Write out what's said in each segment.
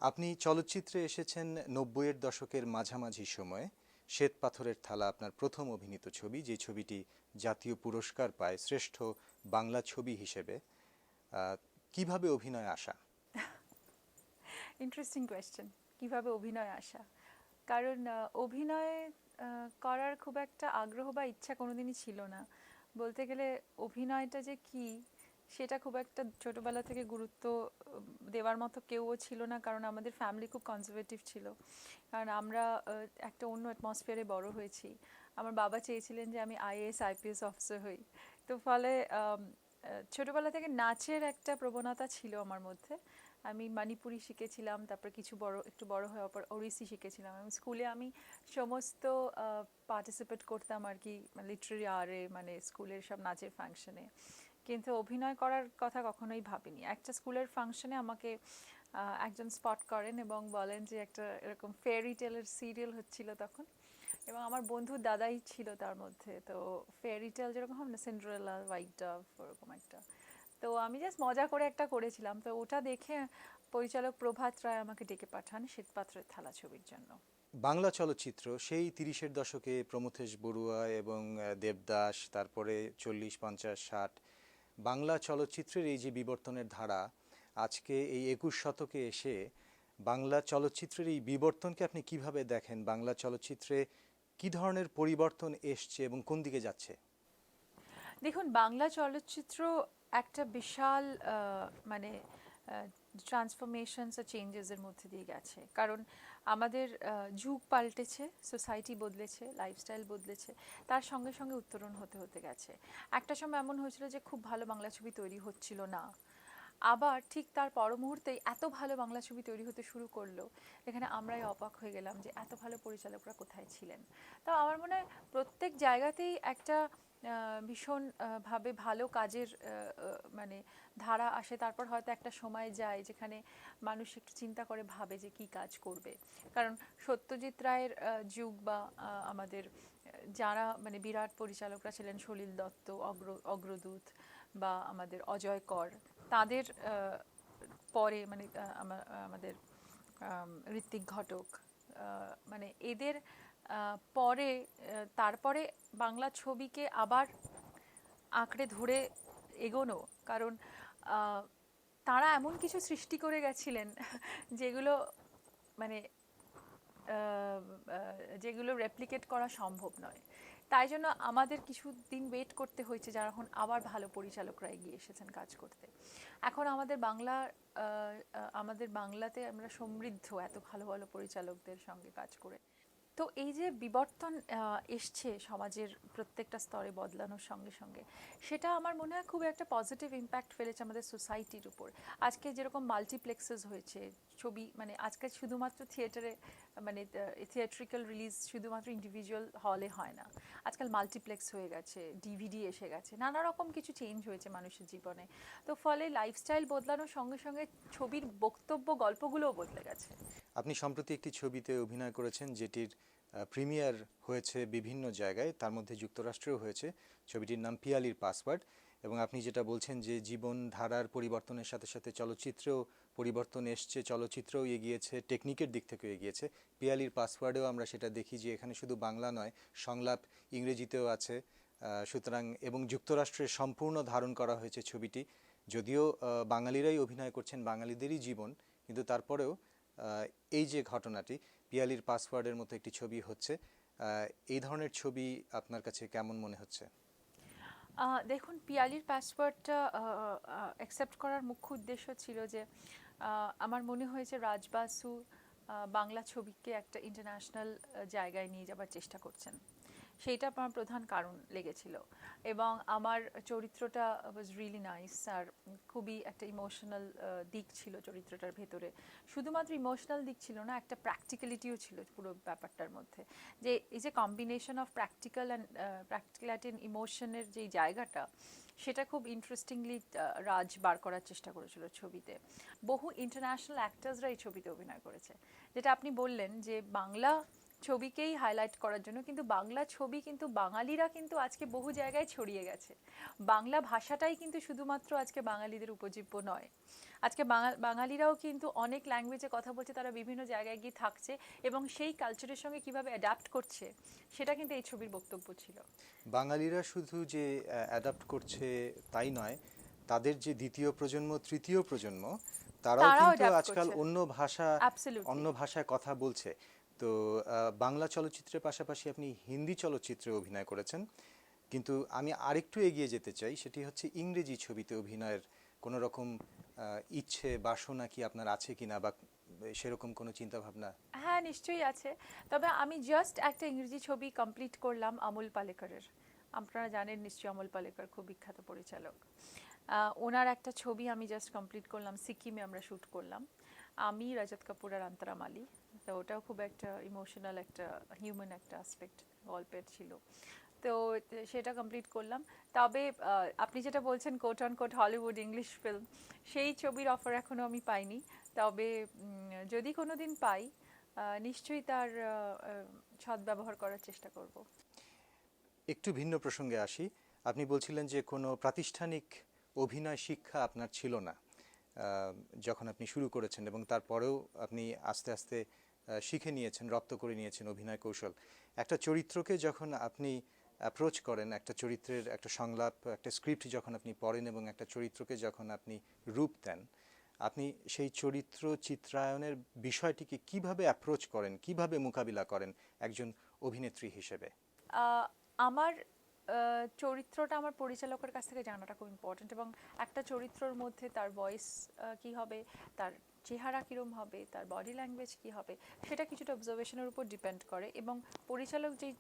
আপনি চলচ্চিত্রে এসেছেন ৯০-এর দশকের মাঝামাঝি সময়ে। শ্বেত পাথরের থালা আপনার প্রথম অভিনীত ছবি, যে ছবিটি জাতীয় পুরস্কার পায় শ্রেষ্ঠ বাংলা ছবি হিসেবে। আহ, কিভাবে অভিনয়ে আসা? Interesting question. কিভাবে অভিনয় আসা? কারণ অভিনয় করার খুব একটা আগ্রহ বা ইচ্ছা কোনোদিনই ছিল না। বলতে গেলে অভিনয়টা যে কি সেটা খুব একটা ছোটবেলা থেকে গুরুত্ব দেওয়ার মতো কেউও ছিল না, কারণ আমাদের ফ্যামিলি খুব কনজারভেটিভ ছিল। কারণ আমরা একটা অন্য অ্যাটমসফিয়ারে বড় হয়েছি। আমার বাবা চেয়েছিলেন যে আমি আইএএস আইপিএস অফিসার হই। তো ফলে ছোটবেলা থেকে নাচের একটা প্রবণতা ছিল আমার মধ্যে। আমি মণিপুরি শিখেছিলাম, তারপর একটু বড় হওয়ার পর ওড়িশি শিখেছিলাম। এবং স্কুলে আমি সমস্ত পার্টিসিপেট করতাম আর কি, লিটারি আরে, মানে স্কুলের সব নাচের ফাংশনে। কিন্তু অভিনয় করার কথা কখনোই ভাবিনি। একটা স্কুলের ফাংশনে আমাকে একজন স্পট করেন এবং বলেন যে একটা এরকম ফেয়ারি টেলের সিরিয়াল হচ্ছিল তখন, এবং আমার বন্ধুর দাদাই ছিল তার মধ্যে। তো ফেয়ারি টেল যেরকম হয় না, সিন্ডারেলা, হোয়াইট ডভ, ওরকম একটা। তো আমি জাস্ট মজা করে একটা করেছিলাম। তো ওটা দেখে পরিচালক প্রভাত রায় আমাকে ডেকে পাঠান শ্বেতপাত্রের থালা ছবির জন্য। বাংলা চলচ্চিত্র সেই ৩০-এর দশকে প্রমথেশ বড়ুয়া এবং দেবদাস, তারপরে ৪০, ৫০, ৬০, বাংলা চলচ্চিত্রের এই যে বিবর্তনের ধারা, আজকে এই ২১ শতকে এসে বাংলা চলচ্চিত্রের এই বিবর্তনকে আপনি কিভাবে দেখেন? বাংলা চলচ্চিত্রে কি ধরনের পরিবর্তন এসছে এবং কোন দিকে যাচ্ছে? দেখুন, বাংলা চলচ্চিত্র একটা বিশাল মানে ট্রান্সফরমেশনস আর চেঞ্জেসের মধ্যে দিয়ে গেছে। কারণ আমাদের যুগ পাল্টেছে, সোসাইটি বদলেছে, লাইফস্টাইল বদলেছে, তার সঙ্গে সঙ্গে উত্তরণ হতে হতে গেছে। একটা সময় এমন হয়েছিল যে খুব ভালো বাংলা ছবি তৈরি হচ্ছিল না, আবার ঠিক তার পর মুহূর্তেই এত ভালো বাংলা ছবি তৈরি হতে শুরু করলো, এখানে আমরাই অবাক হয়ে গেলাম যে এত ভালো পরিচালকরা কোথায় ছিলেন। তো আমার মনে হয় প্রত্যেক জায়গাতেই একটা ভীষণ ভাবে ভালো কাজের মানে ধারা আসে। তারপর হয়তো একটা সময় যায় যেখানে মানুষ একটু চিন্তা করে ভাবে যে কি কাজ করবে। কারণ সত্যজিৎ রায়ের যুগ বা আমাদের যারা মানে বিরাট পরিচালকরা ছিলেন, সলিল দত্ত, অগ্রদূত, বা আমাদের অজয় কর, তাদের পরে মানে আমাদের ঋত্বিক ঘটক, মানে এদের পরে তারপরে বাংলা ছবিকে আবার আঁকড়ে ধরে এগোনো। কারণ আহ, তারা এমন কিছু সৃষ্টি করে গেছিলেন যেগুলো মানে আহ, যেগুলো রেপ্লিকেট করা সম্ভব নয়। তাই জন্য আমাদের কিছুদিন ওয়েট করতে হয়েছে, যারা এখন আবার ভালো পরিচালকরা এগিয়ে এসেছেন কাজ করতে। এখন আমাদের বাংলাতে আমরা সমৃদ্ধ এত ভালো ভালো পরিচালকদের সঙ্গে কাজ করে। তো এই যে বিবর্তন এসছে সমাজের প্রত্যেকটা স্তরে বদলানোর সঙ্গে সঙ্গে, সেটা আমার মনে হয় খুব একটা পজিটিভ ইম্প্যাক্ট ফেলেছে আমাদের সোসাইটির উপর। আজকে যেরকম মাল্টিপ্লেক্সেস হয়েছে ছবি, মানে আজকে শুধুমাত্র থিয়েটারে, মানে থিয়েট্রিক্যাল রিলিজ শুধুমাত্র ইন্ডিভিজুয়াল হলে হয় না, আজকাল মাল্টিপ্লেক্স হয়ে গেছে, ডিভিডি এসে গেছে, নানা রকম কিছু চেঞ্জ হয়েছে মানুষের জীবনে। তো ফলে লাইফস্টাইল বদলানোর সঙ্গে সঙ্গে ছবির বক্তব্য, গল্পগুলোও বদলে গেছে। আপনি সম্প্রতি একটি ছবিতে অভিনয় করেছেন যেটির প্রিমিয়ার হয়েছে বিভিন্ন জায়গায়, তার মধ্যে যুক্তরাষ্ট্রেও হয়েছে। ছবিটির নাম পিয়ালির পাসওয়ার্ড। এবং আপনি যেটা বলছেন যে জীবনধারার পরিবর্তনের সাথে সাথে চলচ্চিত্রেও পরিবর্তন এসছে, চলচ্চিত্রও এগিয়েছে, টেকনিকের দিক থেকেও এগিয়েছে। পিয়ালির পাসওয়ার্ডেও আমরা সেটা দেখি যে এখানে শুধু বাংলা নয়, সংলাপ ইংরেজিতেও আছে। সুতরাং এবং যুক্তরাষ্ট্রের সম্পূর্ণ ধারণ করা হয়েছে ছবিটি। যদিও বাঙালিরাই অভিনয় করছেন, বাঙালিদেরই জীবন, কিন্তু তারপরেও আহ, এই যে ঘটনাটি, পিয়ালির পাসওয়ার্ডের মতো একটি ছবি হচ্ছে, এই ধরনের ছবি আপনার কাছে কেমন মনে হচ্ছে? দেখুন, পিয়ালির পাসওয়ার্ডটা অ্যাকসেপ্ট করার মুখ্য উদ্দেশ্য ছিল যে আমার মনে হয়েছে রাজ বাসু বাংলা ছবিকে একটা ইন্টারন্যাশনাল জায়গায় নিয়ে যাবার চেষ্টা করছেন। সেইটা আমার প্রধান কারণ লেগেছিল। এবং আমার চরিত্রটা ওয়াজ রিয়েলি নাইস, আর খুবই একটা ইমোশনাল দিক ছিল চরিত্রটার ভেতরে। শুধুমাত্র ইমোশনাল দিক ছিল না, একটা প্র্যাকটিক্যালিটিও ছিল পুরো ব্যাপারটার মধ্যে। যে এই যে কম্বিনেশন অফ প্র্যাকটিক্যালিটি অ্যান্ড ইমোশনের যেই জায়গাটা, সেটা খুব ইন্টারেস্টিংলি রাজ বার করার চেষ্টা করেছিল ছবিতে। বহু ইন্টারন্যাশনাল অ্যাক্টার্সরা এই ছবিতে অভিনয় করেছে। যেটা আপনি বললেন যে বাংলা ছবিকেই হাইলাইট করার জন্য, কিন্তু বাংলা ছবি কিন্তু বাঙালিরা কিন্তু আজকে বহু জায়গায় ছড়িয়ে গেছে। বাংলা ভাষাটাই কিন্তু শুধুমাত্র আজকে বাঙালিদের উপজীব্য নয়। আজকে বাঙালিরাও কিন্তু অনেক ল্যাঙ্গুয়েজে কথা বলছে, তারা বিভিন্ন জায়গায় গিয়ে থাকছে এবং সেই কালচারের সঙ্গে কিভাবে অ্যাডাপ্ট করছে সেটা কিন্তু এই ছবির বক্তব্য ছিল। বাঙালিরা শুধু যে অ্যাডাপ্ট করছে তাই নয়, তাদের যে দ্বিতীয় প্রজন্ম তৃতীয় প্রজন্ম তারাও তারাও কিন্তু অ্যাডাপ্ট আজকাল করছে, অন্য অ্যাবসলিউটলি। ভাষায় কথা বলছে। তো বাংলা চলচ্চিত্রের পাশাপাশি আপনি হিন্দি চলচ্চিত্রে অভিনয় করেছেন, কিন্তু আমি আরেকটু এগিয়ে যেতে চাই, সেটি হচ্ছে ইংরেজি ছবিতে অভিনয়ের কোনো রকম ইচ্ছে বাসনা কি আপনার আছে কিনা, বা সেরকম কোনো চিন্তা ভাবনা? হ্যাঁ, নিশ্চয়ই আছে। তবে আমি জাস্ট একটা ইংরেজি ছবি কমপ্লিট করলাম আমোল পালেকারের। আপনারা জানেন নিশ্চয়ই, আমোল পালেকার খুব বিখ্যাত পরিচালক। ওনার একটা ছবি আমি জাস্ট কমপ্লিট করলাম, সিকিমে আমরা শ্যুট করলাম, আমি, রজত কাপুর আর অন্তরা মালি। তো ওটাও খুব একটা ইমোশনাল, একটা হিউম্যান একটা অ্যাসপেক্ট গল্পের ছিল। তো সেটা কমপ্লিট করলাম। তবে আপনি যেটা বলছেন quote on quote Hollywood English film, সেই ছবির অফার এখনও আমি পাইনি। তবে যদি কোনো দিন পাই, নিশ্চয়ই তার সদ্ব্যবহার করার চেষ্টা করব। একটু ভিন্ন প্রসঙ্গে আসি। আপনি বলছিলেন যে কোনো প্রাতিষ্ঠানিক অভিনয় শিক্ষা আপনার ছিল না যখন আপনি শুরু করেছেন, এবং তারপরেও আপনি আস্তে আস্তে শিখে নিয়েছেন, রপ্ত করে নিয়েছেন অভিনয় কৌশল। একটা চরিত্রকে যখন আপনি অ্যাপ্রোচ করেন, একটা চরিত্রের একটা সংলাপ, একটা স্ক্রিপ্ট যখন আপনি পড়েন এবং একটা চরিত্রকে যখন আপনি রূপ দেন, আপনি সেই চরিত্র চিত্রায়নের বিষয়টিকে কিভাবে অ্যাপ্রোচ করেন, কিভাবে মোকাবিলা করেন একজন অভিনেত্রী হিসেবে? আহ, আমার চরিত্রটা আমার পরিচালকের কাছ থেকে জানাটা খুব ইম্পর্ট্যান্ট, এবং একটা চরিত্রর মধ্যে তার ভয়েস কি হবে, তার চেহারা কীরম হবে, তার বডি ল্যাঙ্গুয়েজ কি হবে, সেটা কিছুটা অবজারভেশনের উপর ডিপেন্ড করে, এবং পরিচালক যেই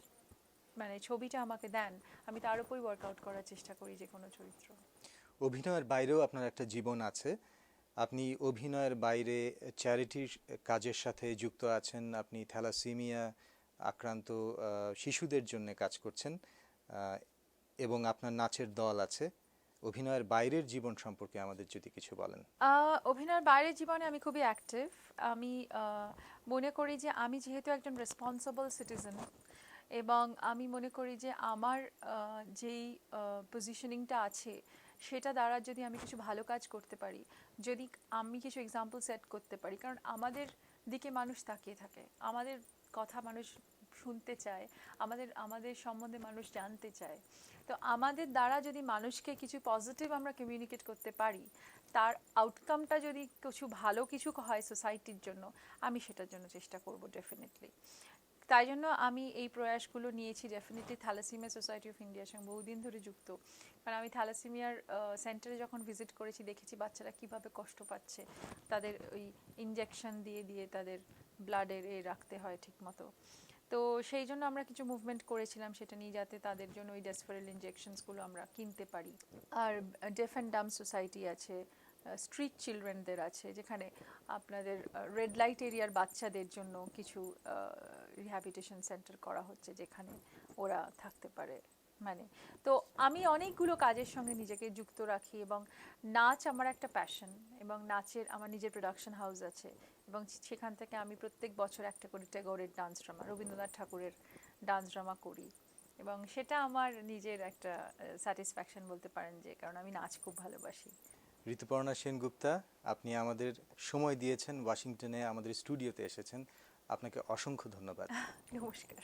মানে ছবিটা আমাকে দেন, আমি তার উপরই ওয়ার্কআউট করার চেষ্টা করি যে কোনো চরিত্র। অভিনয়ের বাইরেও আপনার একটা জীবন আছে। আপনি অভিনয়ের বাইরে চ্যারিটির কাজের সাথে যুক্ত আছেন। আপনি থ্যালাসেমিয়া আক্রান্ত শিশুদের জন্য কাজ করছেন, এবং আপনার নাচের দল আছে। অভিনয়ের বাইরের জীবন সম্পর্কে আমাদের যদি কিছু বলেন। অভিনয়ের বাইরের জীবনে আমি খুবই অ্যাক্টিভ। আমি মনে করি যে আমি যেহেতু একজন রেসপন্সিবল সিটিজেন, এবং আমি মনে করি যে আমার যেই পজিশনিংটা আছে সেটা দ্বারা যদি আমি কিছু ভালো কাজ করতে পারি, যদি আমি কিছু এক্সাম্পল সেট করতে পারি, কারণ আমাদের দিকে মানুষ তাকিয়ে থাকে, আমাদের কথা মানুষ শুনতে চায়, আমাদের আমাদের সম্বন্ধে মানুষ জানতে চায়। তো আমাদের দ্বারা যদি মানুষকে কিছু পজিটিভ আমরা কমিউনিকেট করতে পারি, তার আউটকামটা যদি কিছু ভালো কিছু হয় সোসাইটির জন্য, আমি সেটার জন্য চেষ্টা করব ডেফিনেটলি। তাই জন্য আমি এই প্রয়াসগুলো নিয়েছি। ডেফিনেটলি থ্যালাসেমিয়া সোসাইটি অফ ইন্ডিয়ার সঙ্গে বহুদিন ধরে যুক্ত, কারণ আমি থ্যালাসেমিয়ার সেন্টারে যখন ভিজিট করেছি, দেখেছি বাচ্চারা কিভাবে কষ্ট পাচ্ছে, তাদের ওই ইনজেকশন দিয়ে দিয়ে তাদের ব্লাডের রাখতে হয় ঠিক মতো। তো সেই জন্য আমরা কিছু মুভমেন্ট করেছিলাম সেটা নিয়ে, যাতে তাদের জন্য ওই ডেসপারেল ইনজেকশনসগুলো আমরা কিনতে পারি। আর ডেফ অ্যান্ড ডাম সোসাইটি আছে, স্ট্রিট চিলড্রেনদের আছে, যেখানে আপনাদের রেড লাইট এরিয়ার বাচ্চাদের জন্য কিছু রিহ্যাবিলিটেশন সেন্টার করা হচ্ছে, যেখানে ওরা থাকতে পারে। মানে তো আমি অনেকগুলো কাজের সঙ্গে নিজেকে যুক্ত রাখি, এবং নাচ আমার একটা প্যাশন, এবং নাচের আমার নিজের প্রোডাকশন হাউস আছে, এবং সেখান থেকে আমি প্রত্যেক বছর একটা করে ট্যাগরের ডান্স ড্রামা, রবীন্দ্রনাথ ঠাকুরের ডান্স ড্রামা করি, এবং সেটা আমার নিজের একটা স্যাটিসফ্যাকশন বলতে পারেন, যে কারণ আমি নাচ খুব ভালোবাসি। ঋতুপর্ণা সেনগুপ্তা, আপনি আমাদের সময় দিয়েছেন, ওয়াশিংটনে আমাদের স্টুডিওতে এসেছেন, আপনাকে অসংখ্য ধন্যবাদ। নমস্কার।